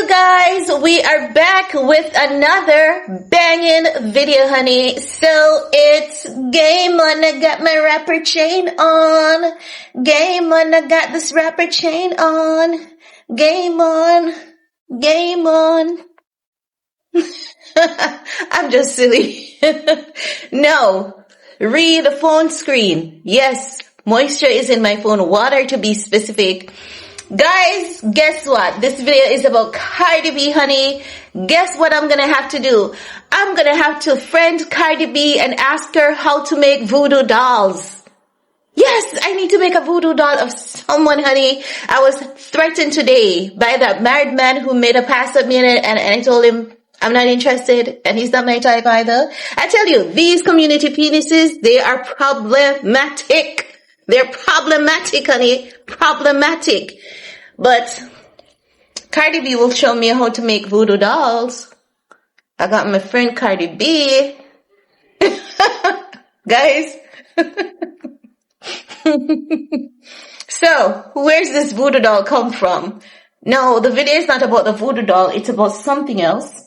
guys, we are back with another banging video, honey. So it's game on. I got my rapper chain on. Game on. I got this rapper chain on. Game on. Game on. I'm just silly. No, read the phone screen. Yes, moisture is in my phone. Water to be specific. Guys, guess what? This video is about Cardi B, honey. Guess what I'm gonna have to do? I'm gonna have to friend Cardi B and ask her how to make voodoo dolls. Yes, I need to make a voodoo doll of someone, honey. I was threatened today by that married man who made a pass at me and I told him I'm not interested and he's not my type either. I tell you, these community penises, they are problematic. They're problematic, honey. Problematic. But Cardi B will show me how to make voodoo dolls. I got my friend Cardi B. Guys. So, where's this voodoo doll come from? No, the video is not about the voodoo doll. It's about something else.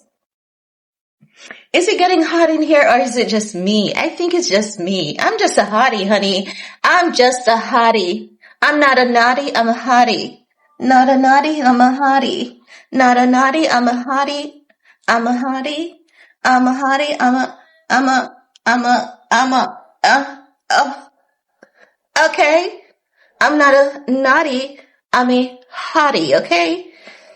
Is it getting hot in here or is it just me? I think it's just me. I'm just a hottie, honey. I'm just a hottie. I'm not a naughty, I'm a hottie. Not a naughty, I'm a hottie. Not a naughty, I'm a hottie. I'm a hottie. I'm a hottie. Okay. I'm not a naughty, I'm a hottie, okay?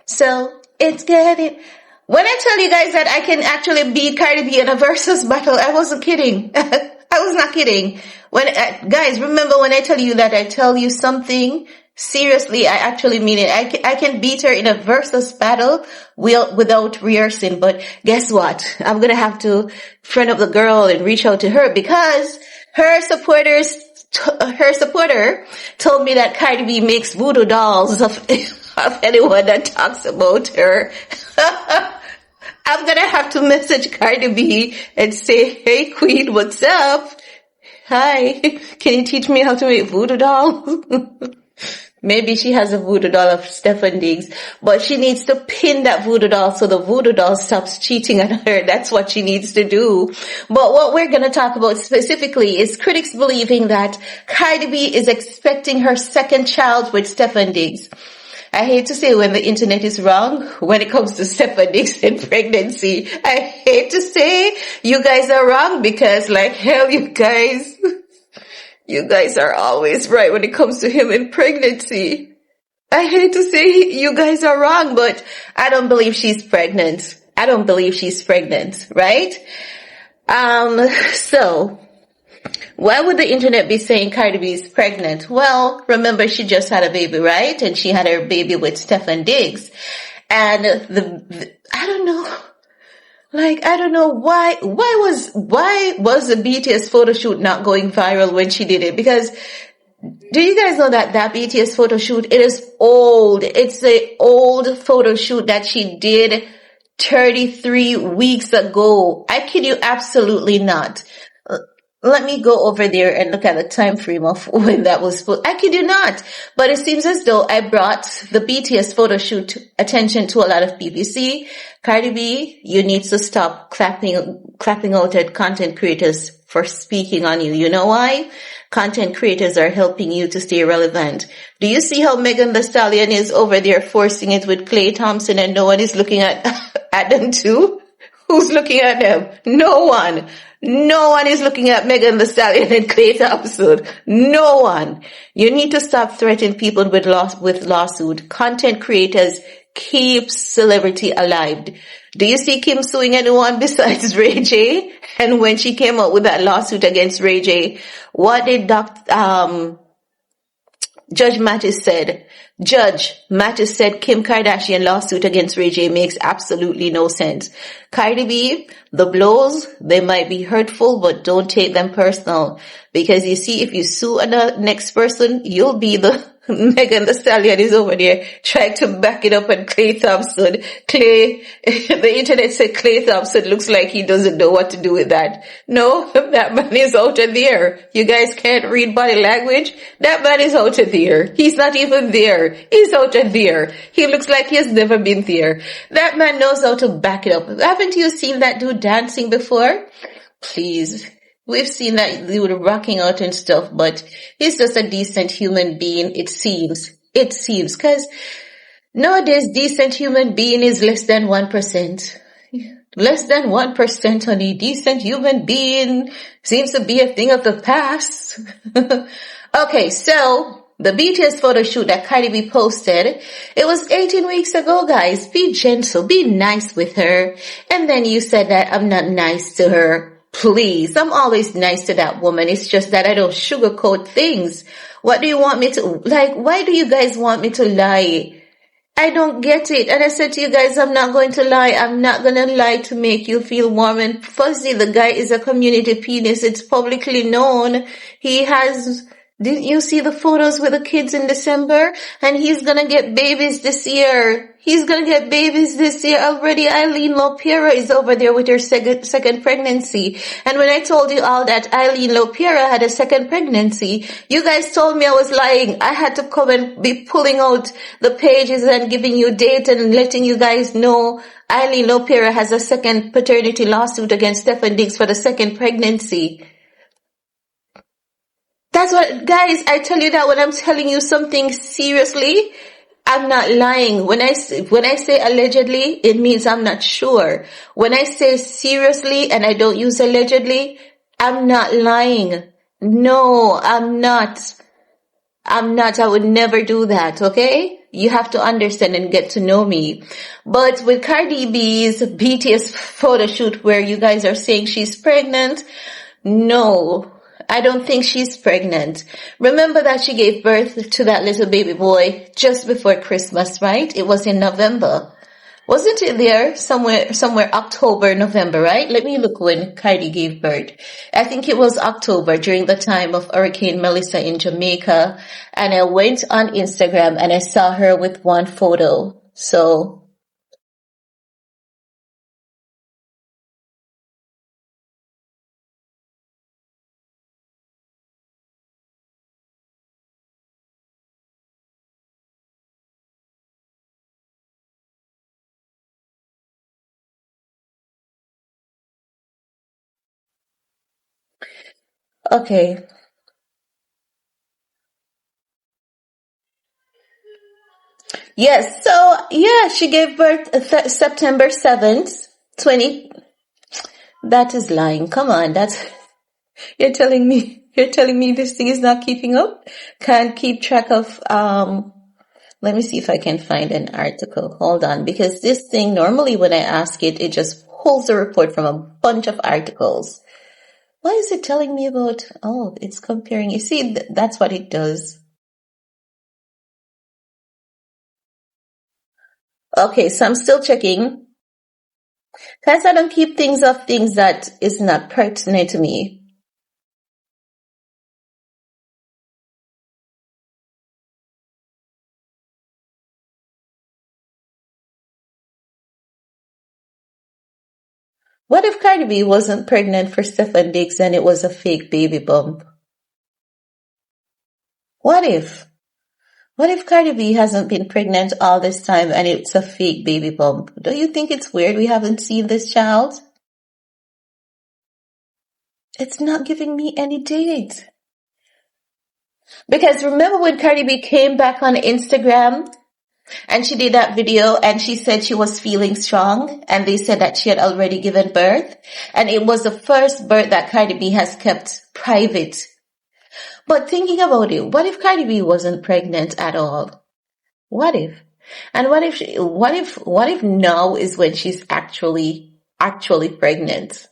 So, it's getting... When I tell you guys that I can actually beat Cardi B in a versus battle, I wasn't kidding. I was not kidding. Guys, remember when I tell you that I tell you something, seriously, I actually mean it. I can beat her in a versus battle without rehearsing. But guess what? I'm going to have to friend up the girl and reach out to her because her supporter told me that Cardi B makes voodoo dolls of anyone that talks about her. I'm gonna have to message Cardi B and say, hey queen, what's up? Hi, can you teach me how to make voodoo dolls? Maybe she has a voodoo doll of Stefon Diggs, but she needs to pin that voodoo doll so the voodoo doll stops cheating on her. That's what she needs to do. But what we're going to talk about specifically is critics believing that Cardi B is expecting her second child with Stefon Diggs. I hate to say when the internet is wrong when it comes to Stefon Diggs and pregnancy. I hate to say you guys are wrong because like hell you guys are always right when it comes to him and pregnancy. I hate to say you guys are wrong, but I don't believe she's pregnant. I don't believe she's pregnant, right? So why would the internet be saying Cardi B is pregnant? Well, remember she just had a baby, right? And she had her baby with Stefon Diggs. And I don't know. Like, I don't know why was the BTS photo shoot not going viral when she did it? Because do you guys know that BTS photo shoot, it is old. It's the old photo shoot that she did 33 weeks ago. I kid you absolutely not. Let me go over there and look at the time frame of when that was. I kid you not. But it seems as though I brought the BTS photo shoot attention to a lot of people. See, Cardi B, you need to stop clapping out at content creators for speaking on you. You know why? Content creators are helping you to stay relevant. Do you see how Megan Thee Stallion is over there forcing it with Klay Thompson and no one is looking at them too? Who's looking at them? No one. No one is looking at Megan Thee Stallion and Klay Thompson. No one. You need to stop threatening people with lawsuit. Content creators keep celebrity alive. Do you see Kim suing anyone besides Ray J? And when she came up with that lawsuit against Ray J, what did Judge Mattis said Kim Kardashian lawsuit against Ray J makes absolutely no sense. Cardi B, the blows, they might be hurtful, but don't take them personal. Because you see, if you sue the next person, you'll be the Megan Thee Stallion is over there trying to back it up, and the internet said Clay Thompson looks like he doesn't know what to do with that. No, that man is out of there. You guys can't read body language? That man is out of there. He's not even there. He's out of there. He looks like he has never been there. That man knows how to back it up. Haven't you seen that dude dancing before? Please. We've seen that dude rocking out and stuff, but he's just a decent human being, it seems. It seems, because nowadays decent human being is less than 1%. Less than 1% on a decent human being seems to be a thing of the past. Okay, so the BTS photo shoot that Cardi B posted, it was 18 weeks ago, guys. Be gentle, be nice with her. And then you said that I'm not nice to her. Please, I'm always nice to that woman. It's just that I don't sugarcoat things. What do you want me to, why do you guys want me to lie? I don't get it. And I said to you guys, I'm not going to lie. I'm not going to lie to make you feel warm and fuzzy. The guy is a community penis. It's publicly known. Didn't you see the photos with the kids in December? And he's gonna get babies this year. He's gonna get babies this year already. Eileen Lopera is over there with her second pregnancy. And when I told you all that Eileen Lopera had a second pregnancy, you guys told me I was lying. I had to come and be pulling out the pages and giving you data and letting you guys know Eileen Lopera has a second paternity lawsuit against Stefon Diggs for the second pregnancy. That's what, guys, I tell you that when I'm telling you something seriously, I'm not lying. When I say allegedly, it means I'm not sure. When I say seriously and I don't use allegedly, I'm not lying. No, I'm not. I would never do that, okay? You have to understand and get to know me. But with Cardi B's BTS photo shoot where you guys are saying she's pregnant, no. I don't think she's pregnant. Remember that she gave birth to that little baby boy just before Christmas, right? It was in November. Wasn't it there somewhere October, November, right? Let me look when Cardi gave birth. I think it was October during the time of Hurricane Melissa in Jamaica. And I went on Instagram and I saw her with one photo. So okay. Yes, so yeah, she gave birth September 7th, 20. That is lying. Come on, you're telling me this thing is not keeping up? Can't keep track of, let me see if I can find an article. Hold on, because this thing, normally when I ask it, it just pulls a report from a bunch of articles. Why is it telling me about, it's comparing, you see, that's what it does. Okay, so I'm still checking. Because I don't keep things of things that is not pertinent to me. What if Cardi B wasn't pregnant for Stefon Diggs and it was a fake baby bump? What if? What if Cardi B hasn't been pregnant all this time and it's a fake baby bump? Don't you think it's weird we haven't seen this child? It's not giving me any date. Because remember when Cardi B came back on Instagram and she did that video and she said she was feeling strong and they said that she had already given birth and it was the first birth that Cardi B has kept private. But thinking about it, what if Cardi B wasn't pregnant at all? What if? And what if now is when she's actually pregnant?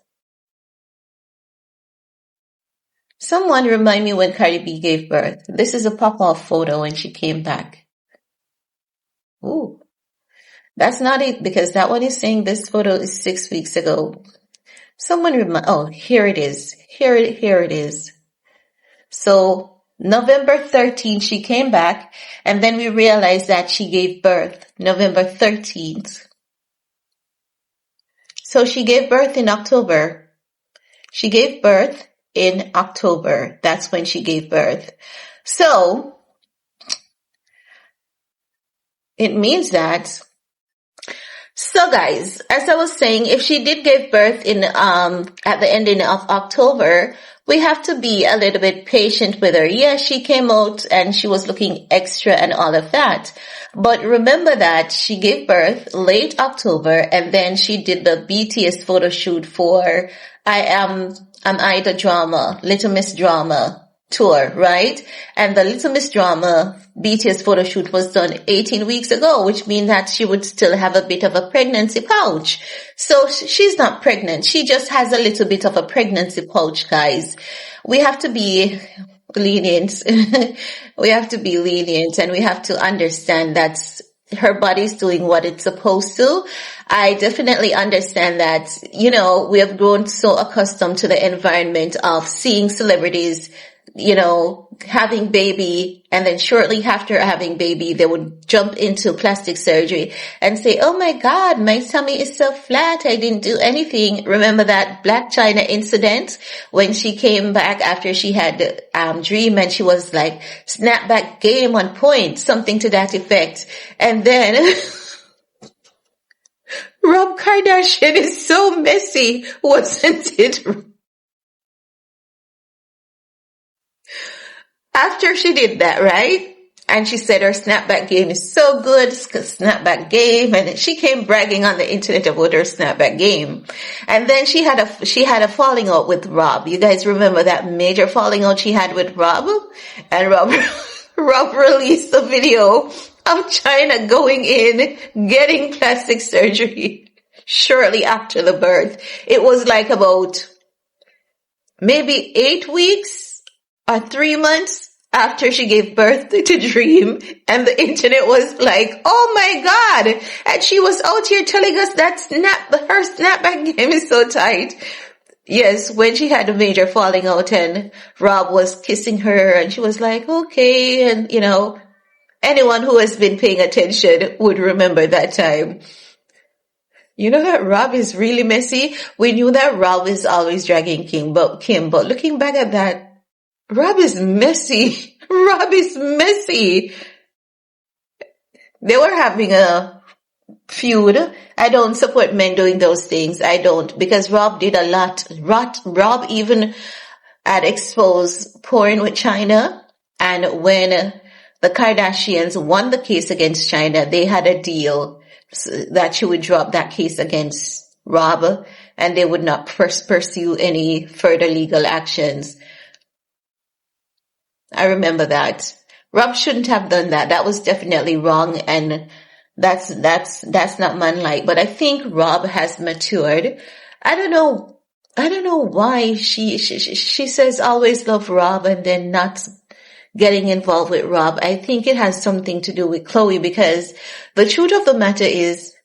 Someone remind me when Cardi B gave birth. This is a pop-off photo when she came back. Ooh. That's not it because that one is saying this photo is 6 weeks ago. Someone here it is. Here it is. So November 13th, she came back, and then we realized that she gave birth November 13th. So she gave birth in October. She gave birth in October. That's when she gave birth. So it means that. So guys, as I was saying, if she did give birth in at the ending of October, we have to be a little bit patient with her. Yes, she came out and she was looking extra and all of that. But remember that she gave birth late October, and then she did the BTS photo shoot for Am I the Drama, Little Miss Drama tour, right? And the Little Miss Drama BTS photo shoot was done 18 weeks ago, which means that she would still have a bit of a pregnancy pouch. So she's not pregnant. She just has a little bit of a pregnancy pouch, guys. We have to be lenient. We have to be lenient, and we have to understand that her body's doing what it's supposed to. I definitely understand that, we have grown so accustomed to the environment of seeing celebrities, having baby, and then shortly after having baby, they would jump into plastic surgery and say, oh my God, my tummy is so flat. I didn't do anything. Remember that Blac Chyna incident when she came back after she had dream, and she was like, snapback game on point, something to that effect. And then Rob Kardashian is so messy, wasn't it? After she did that, right? And she said her snapback game is so good, snapback game, and she came bragging on the internet about her snapback game. And then she had a falling out with Rob. You guys remember that major falling out she had with Rob? And Rob released a video of Chyna going in, getting plastic surgery shortly after the birth. It was like about maybe 8 weeks or 3 months after she gave birth to Dream, and the internet was like, oh my God. And she was out here telling us that her snapback game is so tight. Yes, when she had a major falling out and Rob was kissing her, and she was like, okay. And anyone who has been paying attention would remember that time. You know that Rob is really messy. We knew that Rob is always dragging Kim, but looking back at that, Rob is messy. Rob is messy. They were having a feud. I don't support men doing those things. I don't, because Rob did a lot. Rob even had exposed porn with Chyna. And when the Kardashians won the case against Chyna, they had a deal that she would drop that case against Rob, and they would not pursue any further legal actions. I remember that. Rob shouldn't have done that. That was definitely wrong, and that's not manlike. But I think Rob has matured. I don't know why she says always love Rob and then not getting involved with Rob. I think it has something to do with Chloe, because the truth of the matter is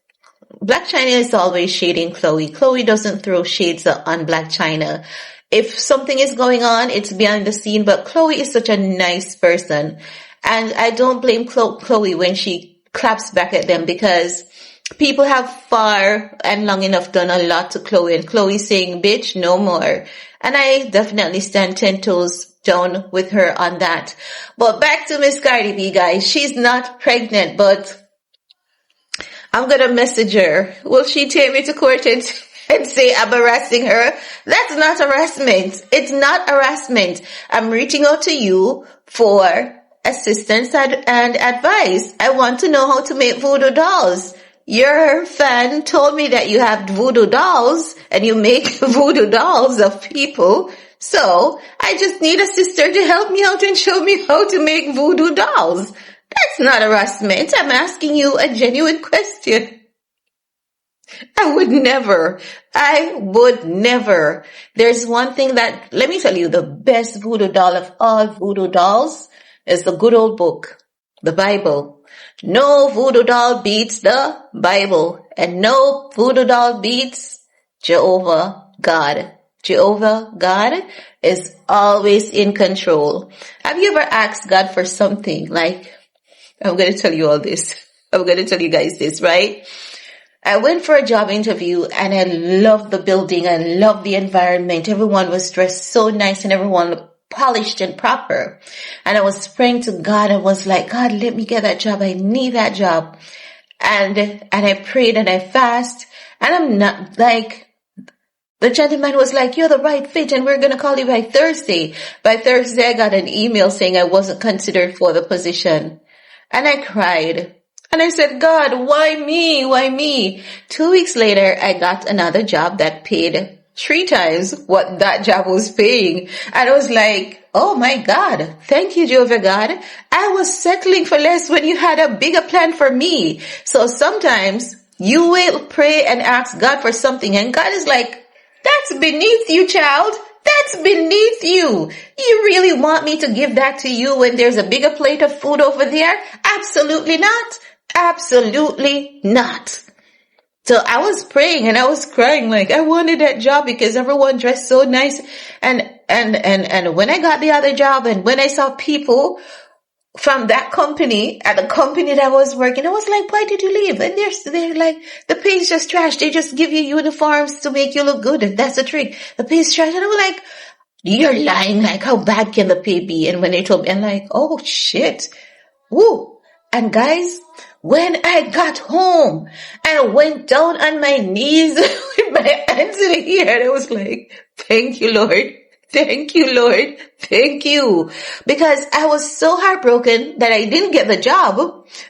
Blac Chyna is always shading Chloe. Chloe doesn't throw shades on Blac Chyna. If something is going on, it's behind the scene, but Chloe is such a nice person. And I don't blame Chloe when she claps back at them, because people have far and long enough done a lot to Chloe, and Chloe saying, bitch, no more. And I definitely stand 10 toes down with her on that. But back to Miss Cardi B, guys. She's not pregnant, but I'm gonna message her. Will she take me to court and say I'm harassing her? That's not harassment. It's not harassment. I'm reaching out to you for assistance and advice. I want to know how to make voodoo dolls. Your fan told me that you have voodoo dolls and you make voodoo dolls of people. So I just need a sister to help me out and show me how to make voodoo dolls. That's not harassment. I'm asking you a genuine question. I would never. There's one thing that, let me tell you, the best voodoo doll of all voodoo dolls is the good old book, the Bible. No voodoo doll beats the Bible, and no voodoo doll beats Jehovah God. Jehovah God is always in control. Have you ever asked God for something? Like, I'm going to tell you all this. I'm going to tell you guys this, right? I went for a job interview and I loved the building. I loved the environment. Everyone was dressed so nice and everyone looked polished and proper. And I was praying to God. I was like, God, let me get that job. I need that job. And I prayed and I fasted. And I'm not like, the gentleman was like, you're the right fit and we're going to call you by Thursday. By Thursday, I got an email saying I wasn't considered for the position. And I cried. And I said, God, why me? Why me? 2 weeks later, I got another job that paid 3 times what that job was paying. And I was like, oh my God, thank you, Jehovah God. I was settling for less when you had a bigger plan for me. So sometimes you will pray and ask God for something and God is like, that's beneath you, child. That's beneath you. You really want me to give that to you when there's a bigger plate of food over there? Absolutely not. Absolutely not. So I was praying and I was crying like I wanted that job because everyone dressed so nice. And when I got the other job and when I saw people from that company at the company that I was working, I was like, why did you leave? And they're like, the pay is just trash. They just give you uniforms to make you look good. And that's the trick. The pay is trash. And I'm like, you're lying. Like, how bad can the pay be? And when they told me, I'm like, oh shit. Woo. And guys, when I got home and went down on my knees with my hands in the air, I was like, thank you, Lord. Thank you, Lord. Thank you. Because I was so heartbroken that I didn't get the job.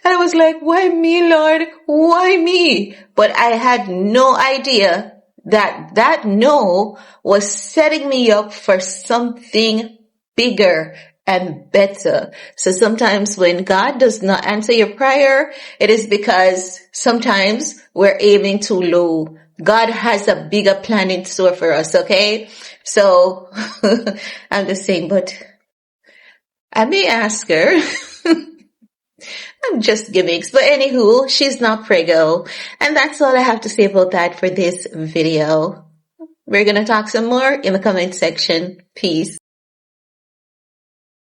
And I was like, why me, Lord? Why me? But I had no idea that no was setting me up for something bigger and better. So sometimes when God does not answer your prayer, it is because sometimes we're aiming too low. God has a bigger plan in store for us, okay? So I'm just saying, but I may ask her. I'm just gimmicks. But anywho, she's not preggo. And that's all I have to say about that for this video. We're going to talk some more in the comment section. Peace.